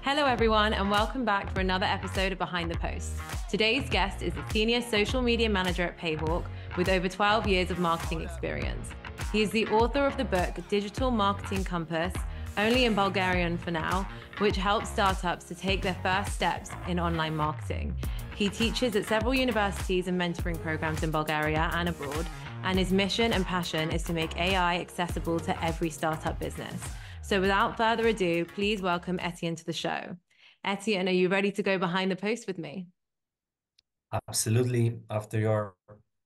Hello, everyone, and welcome back for another episode of Behind the Post. Today's guest is a senior social media manager at Payhawk with over 12 years of marketing experience. He is the author of the book Digital Marketing Compass, only in Bulgarian for now, which helps startups to take their first steps in online marketing. He teaches at several universities and mentoring programs in Bulgaria and abroad, and his mission and passion is to make AI accessible to every startup business. So without further ado, please welcome Etien to the show. Etien, are you ready to go behind the post with me? Absolutely. After your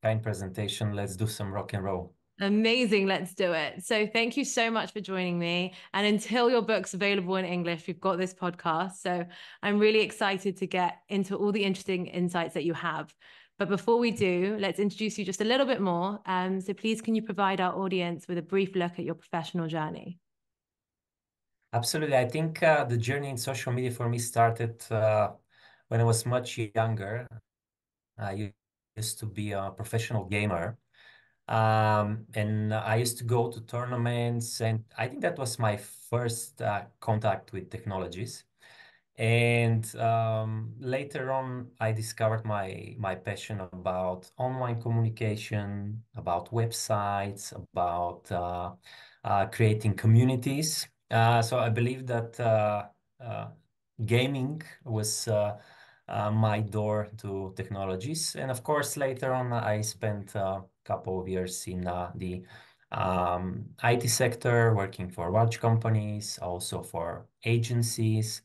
kind presentation, let's do some rock and roll. Amazing, let's do it. So thank you so much for joining me. And until your book's available in English, we've got this podcast. So I'm really excited to get into all the interesting insights that you have. But before we do, let's introduce you just a little bit more. So please, can you provide our audience with a brief look at your professional journey? Absolutely. I think the journey in social media for me started when I was much younger. I used to be a professional gamer. And I used to go to tournaments, and I think that was my first contact with technologies. And later on, I discovered my passion about online communication, about websites, about creating communities. So I believe that uh, gaming was my door to technologies. And of course, later on, I spent a couple of years in the IT sector, working for large companies, also for agencies.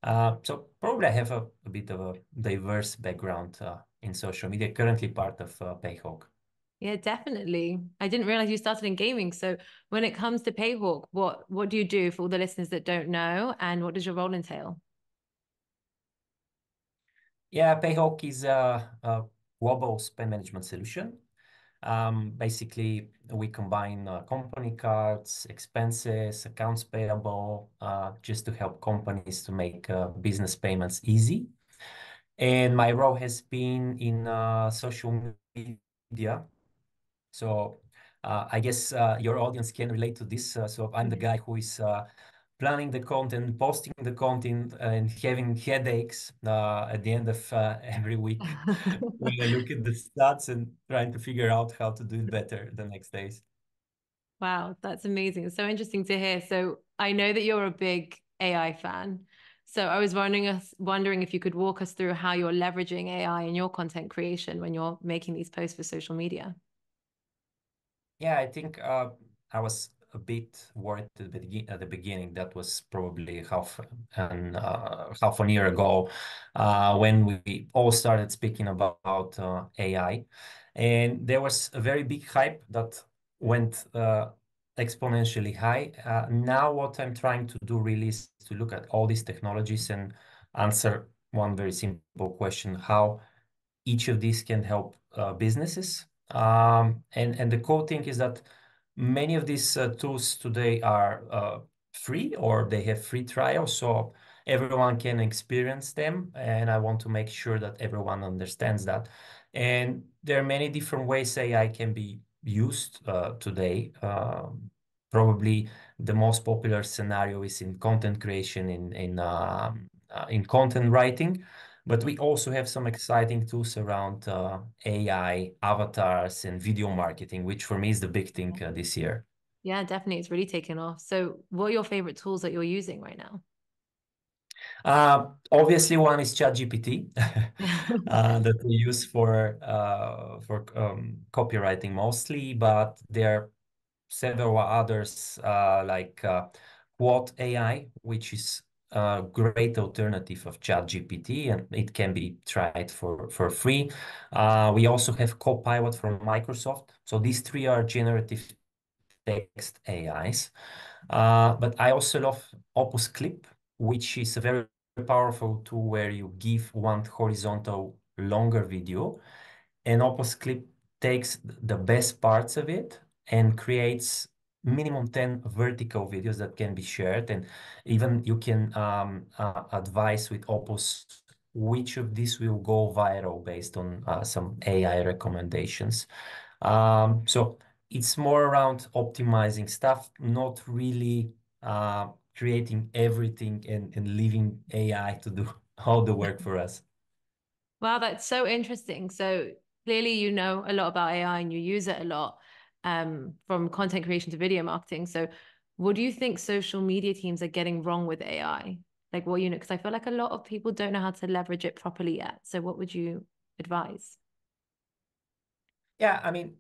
So probably I have a bit of a diverse background in social media, currently part of Payhawk. Yeah, definitely. I didn't realize you started in gaming. So when it comes to Payhawk, what do you do for all the listeners that don't know, and what does your role entail? Yeah, Payhawk is a global spend management solution. Basically, we combine company cards, expenses, accounts payable, just to help companies to make business payments easy. And my role has been in social media. So I guess your audience can relate to this. So I'm the Mhm. guy who is planning the content, posting the content, and having headaches at the end of every week when I look at the stats and trying to figure out how to do it better the next days. Wow, that's amazing. It's so interesting to hear. So I know that you're a big AI fan. So I was wondering if you could walk us through how you're leveraging AI in your content creation when you're making these posts for social media. Yeah, I think I was a bit worried at the beginning. That was probably half a year ago when we all started speaking about AI, and there was a very big hype that went exponentially high. Now, what I'm trying to do really is to look at all these technologies and answer one very simple question: how each of these can help businesses. And the cool thing is that many of these tools today are free or they have free trials, so everyone can experience them. And I want to make sure that everyone understands that. And there are many different ways AI can be used today. Probably the most popular scenario is in content creation, in content writing. But we also have some exciting tools around AI, avatars, and video marketing, which for me is the big thing this year. Yeah, definitely. It's really taken off. So what are your favorite tools that you're using right now? Obviously, one is ChatGPT that we use for copywriting mostly, but there are several others like Quote AI, which is a great alternative of ChatGPT, and it can be tried for free. We also have Copilot from Microsoft. So these three are generative text AIs. But I also love Opus Clip, which is a very powerful tool where you give one horizontal longer video, and Opus Clip takes the best parts of it and creates minimum 10 vertical videos that can be shared. And even you can advise with Opus which of these will go viral based on some AI recommendations. So it's more around optimizing stuff, not really creating everything and leaving AI to do all the work for us. Wow, that's so interesting. So clearly you know a lot about AI and you use it a lot, from content creation to video marketing. So what do you think social media teams are getting wrong with AI? Like what you know, because I feel like a lot of people don't know how to leverage it properly yet. So what would you advise? Yeah, I mean,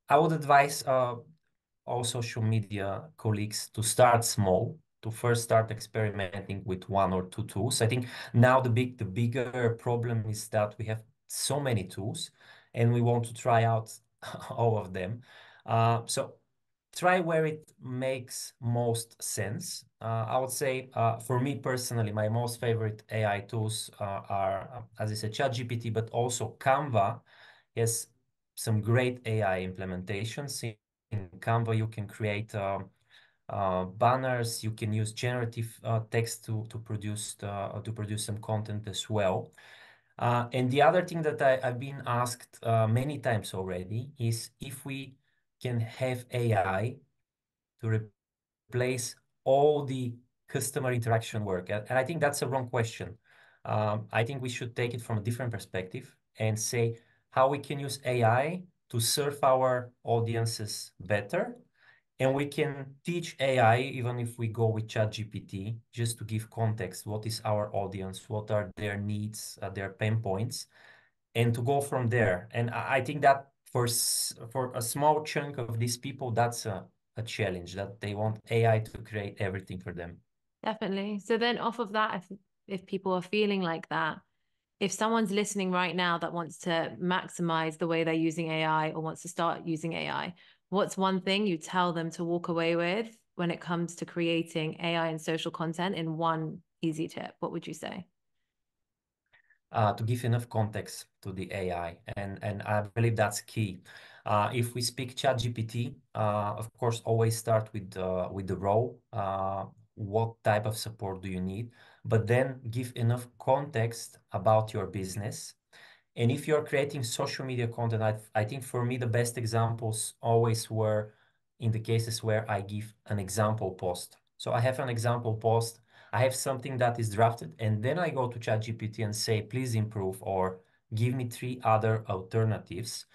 I would advise all social media colleagues to start small, to first start experimenting with one or two tools. I think now the bigger problem is that we have so many tools and we want to try out all of them. So try where it makes most sense. I would say for me personally, my most favorite AI tools are, as I said, ChatGPT, but also Canva has some great AI implementations. In Canva, you can create banners. You can use generative text to produce some content as well. And the other thing that I've been asked many times already is if we can have AI to replace all the customer interaction work. And I think that's a wrong question. I think we should take it from a different perspective and say how we can use AI to serve our audiences better. And we can teach AI, even if we go with ChatGPT, just to give context. What is our audience? What are their needs, their pain points? And to go from there. And I think that for a small chunk of these people, that's a challenge that they want AI to create everything for them. Definitely. So then off of that, if people are feeling like that, if someone's listening right now that wants to maximize the way they're using AI or wants to start using AI, what's one thing you tell them to walk away with when it comes to creating AI and social content in one easy tip? What would you say? To give enough context to the AI. And I believe that's key. If we speak ChatGPT, of course, always start with the role. What type of support do you need? But then give enough context about your business. And if you're creating social media content, I think for me, the best examples always were in the cases where I give an example post. So I have an example post, I have something that is drafted, and then I go to ChatGPT and say, please improve or give me three other alternatives.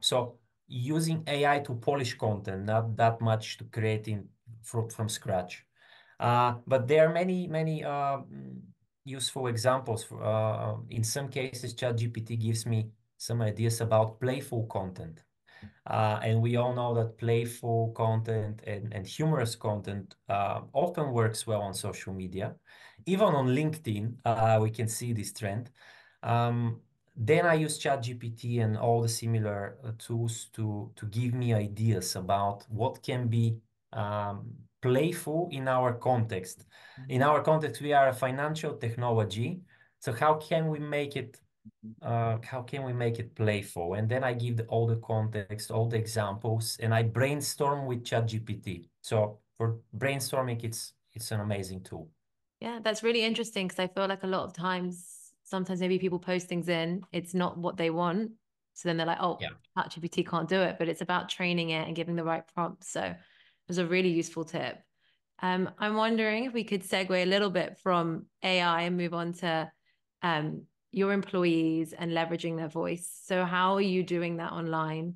So using AI to polish content, not that much to creating from scratch. But there are many useful examples. In some cases, ChatGPT gives me some ideas about playful content. And we all know that playful content and humorous content often works well on social media. Even on LinkedIn, we can see this trend. Then I use ChatGPT and all the similar tools to give me ideas about what can be playful in our context. In our context, we are a financial technology. So how can we make it playful? And then I give all the context, all the examples, and I brainstorm with ChatGPT. So for brainstorming, it's an amazing tool. Yeah, that's really interesting because I feel like a lot of times, sometimes maybe people post things in, it's not what they want. So then they're like, oh, Yeah. ChatGPT can't do it, but it's about training it and giving the right prompts. So it was a really useful tip. I'm wondering if we could segue a little bit from AI and move on to your employees and leveraging their voice. So how are you doing that online?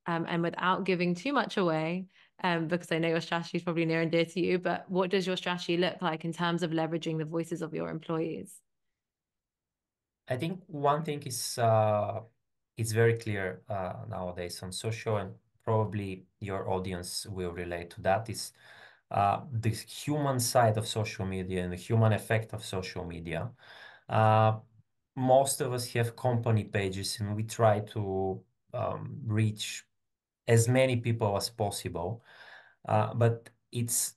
And without giving too much away, because I know your strategy is probably near and dear to you, but what does your strategy look like in terms of leveraging the voices of your employees? I think one thing is it's very clear nowadays on social, and probably your audience will relate to that, is the human side of social media and the human effect of social media. Uh, Most of us have company pages, and we try to reach as many people as possible. But it's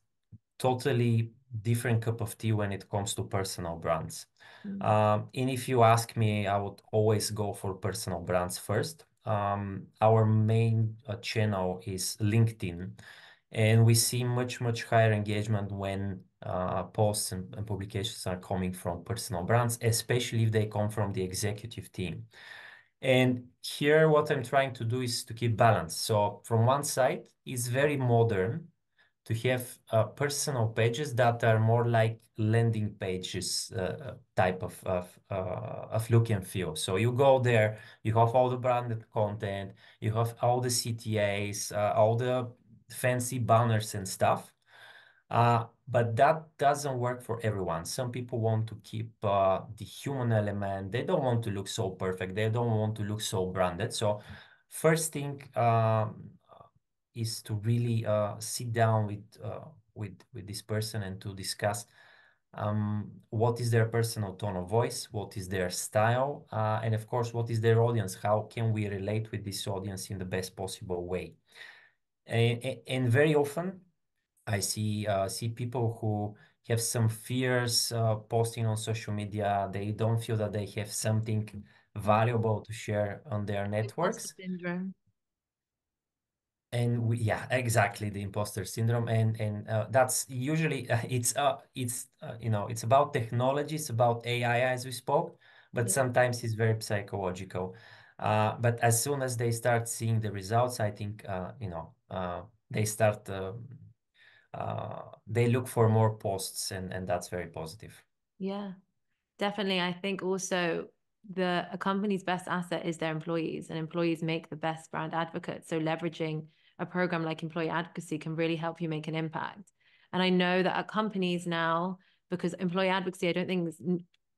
totally different cup of tea when it comes to personal brands. Mm. And if you ask me, I would always go for personal brands first. Our main channel is LinkedIn, and we see much higher engagement when posts and publications are coming from personal brands, especially if they come from the executive team. And here, what I'm trying to do is to keep balance. So from one side, it's very modern to have personal pages that are more like landing pages type of look and feel. So you go there, you have all the branded content, you have all the CTAs, all the fancy banners and stuff. But that doesn't work for everyone. Some people want to keep the human element. They don't want to look so perfect. They don't want to look so branded. So first thing is to really sit down with this person and to discuss what is their personal tone of voice, what is their style, and of course, what is their audience? How can we relate with this audience in the best possible way? And very often, I see people who have some fears posting on social media. They don't feel that they have something valuable to share on their Imposter networks. syndrome. And yeah, exactly, the imposter syndrome, and that's usually it's about technology, it's about AI as we spoke, but Yeah. sometimes it's very psychological. But as soon as they start seeing the results, I think they start they look for more posts, and that's very positive. Yeah. Definitely. I think also a company's best asset is their employees, and employees make the best brand advocates. So leveraging a program like employee advocacy can really help you make an impact. And I know that at companies now, because employee advocacy, I don't think is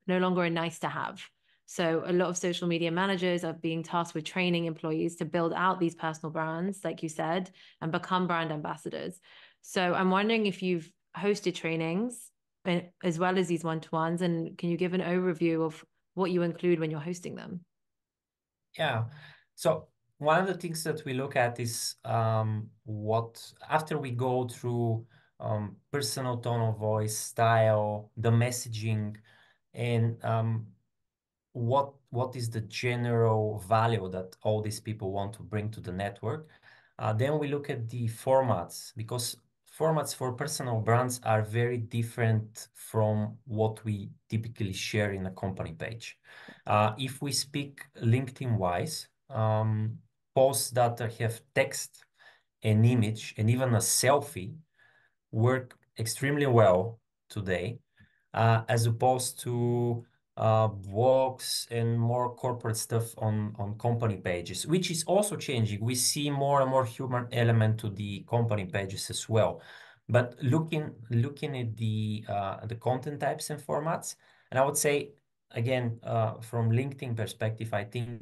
no longer a nice to have. So a lot of social media managers are being tasked with training employees to build out these personal brands, like you said, and become brand ambassadors. So I'm wondering if you've hosted trainings as well as these one-to-ones, and can you give an overview of what you include when you're hosting them? Yeah. So one of the things that we look at is what after we go through personal tone of voice, style, the messaging, and what is the general value that all these people want to bring to the network. Then we look at the formats, because formats for personal brands are very different from what we typically share in a company page. If we speak LinkedIn wise, posts that have text, an image, and even a selfie work extremely well today, as opposed to blogs and more corporate stuff on company pages, which is also changing. We see more and more human element to the company pages as well. But looking at the content types and formats, and I would say again from LinkedIn perspective, I think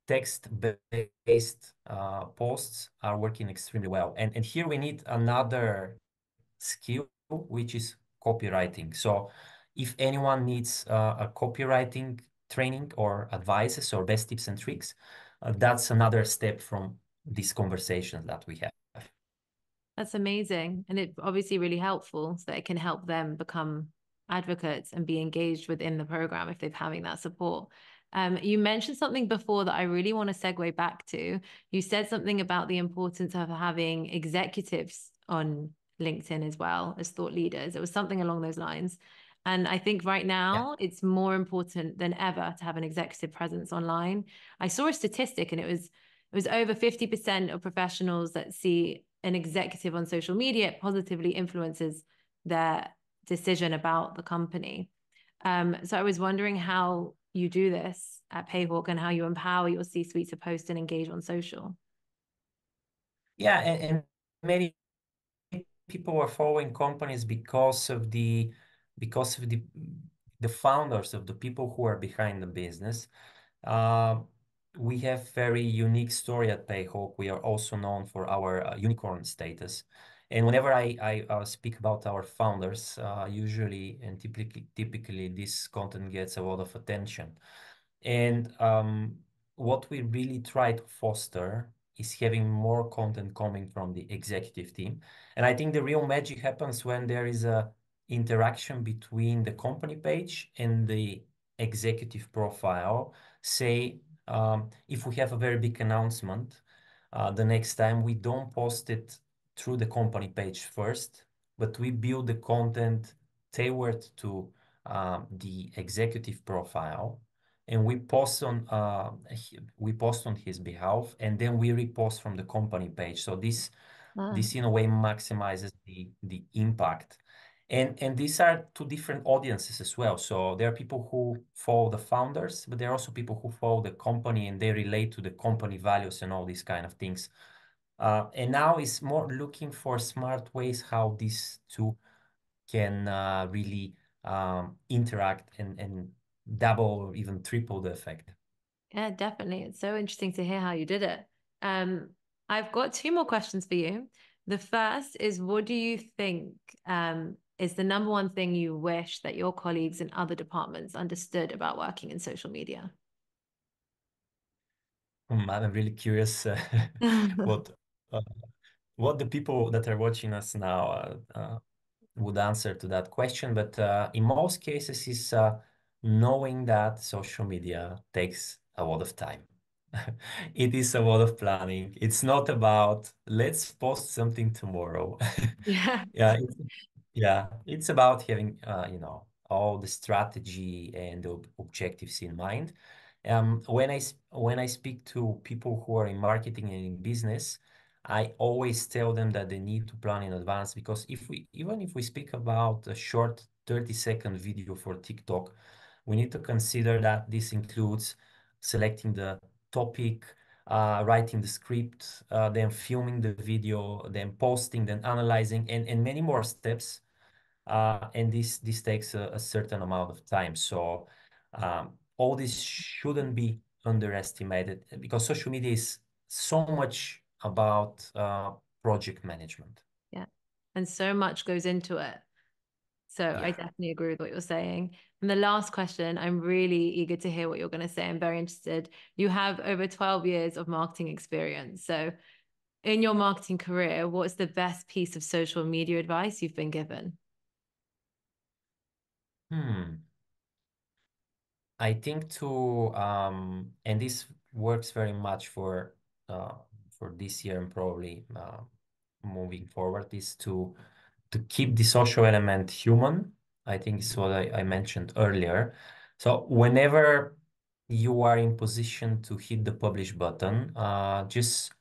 text-based posts are working extremely well. And here we need another skill, which is copywriting. So if anyone needs a copywriting training or advices or best tips and tricks, that's another step from these conversations that we have. That's amazing. And it's obviously really helpful so that it can help them become advocates and be engaged within the program if they're having that support. You mentioned something before that I really want to segue back to. You said something about the importance of having executives on LinkedIn as well as thought leaders. It was something along those lines. And I think right Yeah. now it's more important than ever to have an executive presence online. I saw a statistic and it was over 50% of professionals that see an executive on social media, it positively influences their decision about the company. So I was wondering how you do this at Payhawk and how you empower your C-suite to post and engage on social. Yeah, and many people are following companies because of the founders, of the people who are behind the business. Uh, we have very unique story at Payhawk. We are also known for our unicorn status. And whenever I speak about our founders, usually and typically this content gets a lot of attention. And what we really try to foster is having more content coming from the executive team. And I think the real magic happens when there is a interaction between the company page and the executive profile. Say, if we have a very big announcement, the next time we don't post it through the company page first, but we build the content tailored to the executive profile, and we post on his behalf, and then we repost from the company page. So this Ah, This in a way maximizes the impact. And these are two different audiences as well. So there are people who follow the founders, but there are also people who follow the company and they relate to the company values and all these kind of things. And now it's more looking for smart ways how these two can really interact and double or even triple the effect. yeah, definitely. It's so interesting to hear how you did it. Um, I've got two more questions for you. The first is, what do you think is the number one thing you wish that your colleagues in other departments understood about working in social media? I'm really curious what uh, what the people that are watching us now would answer to that question. But in most cases, is knowing that social media takes a lot of time. It is a lot of planning. It's not about let's post something tomorrow. Yeah. Yeah, yeah, it's about having all the strategy and the objectives in mind. When I speak to people who are in marketing and in business, I always tell them that they need to plan in advance because even if we speak about a short 30-second video for TikTok, we need to consider that this includes selecting the topic, writing the script, then filming the video, then posting, then analyzing, and many more steps. And this takes a certain amount of time. So all this shouldn't be underestimated because social media is so much about project management. Yeah. And so much goes into it. So I Yeah. definitely agree with what you're saying. And the last question, I'm really eager to hear what you're going to say. I'm very interested. You have over 12 years of marketing experience. So in your marketing career, what's the best piece of social media advice you've been given? Hmm. I think to and this works very much uh, for this year and probably moving forward is to keep the social element human. I think is what I mentioned earlier. So whenever you are in position to hit the publish button, just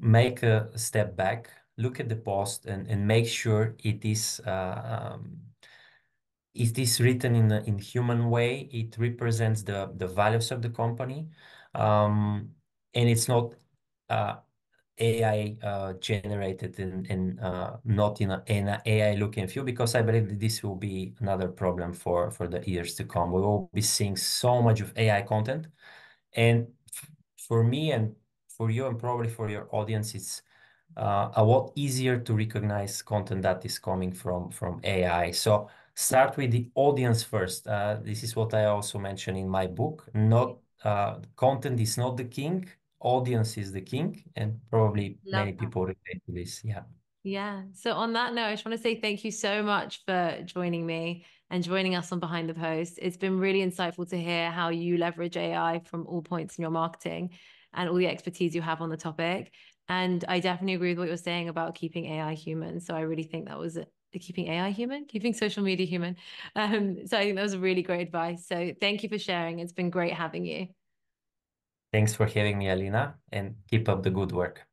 make a step back, look at the post, and make sure it is written in human way. It represents the values of the company, and it's not AI generated and not in a AI look and feel, because I believe that this will be another problem for the years to come. We will be seeing so much of AI content, and for me and for you and probably for your audience, it's a lot easier to recognize content that is coming from AI. So start with the audience first. This is what I also mentioned in my book. Not content is not the king, audience is the king, and probably Love many that. people relate to this. Yeah. Yeah. So on that note, I just want to say thank you so much for joining me and joining us on Behind the Post. It's been really insightful to hear how you leverage AI from all points in your marketing and all the expertise you have on the topic. And I definitely agree with what you're saying about keeping AI human. So I really think that was keeping AI human, keeping social media human. So I think that was a really great advice. So thank you for sharing. It's been great having you. Thanks for having me, Alina, and keep up the good work.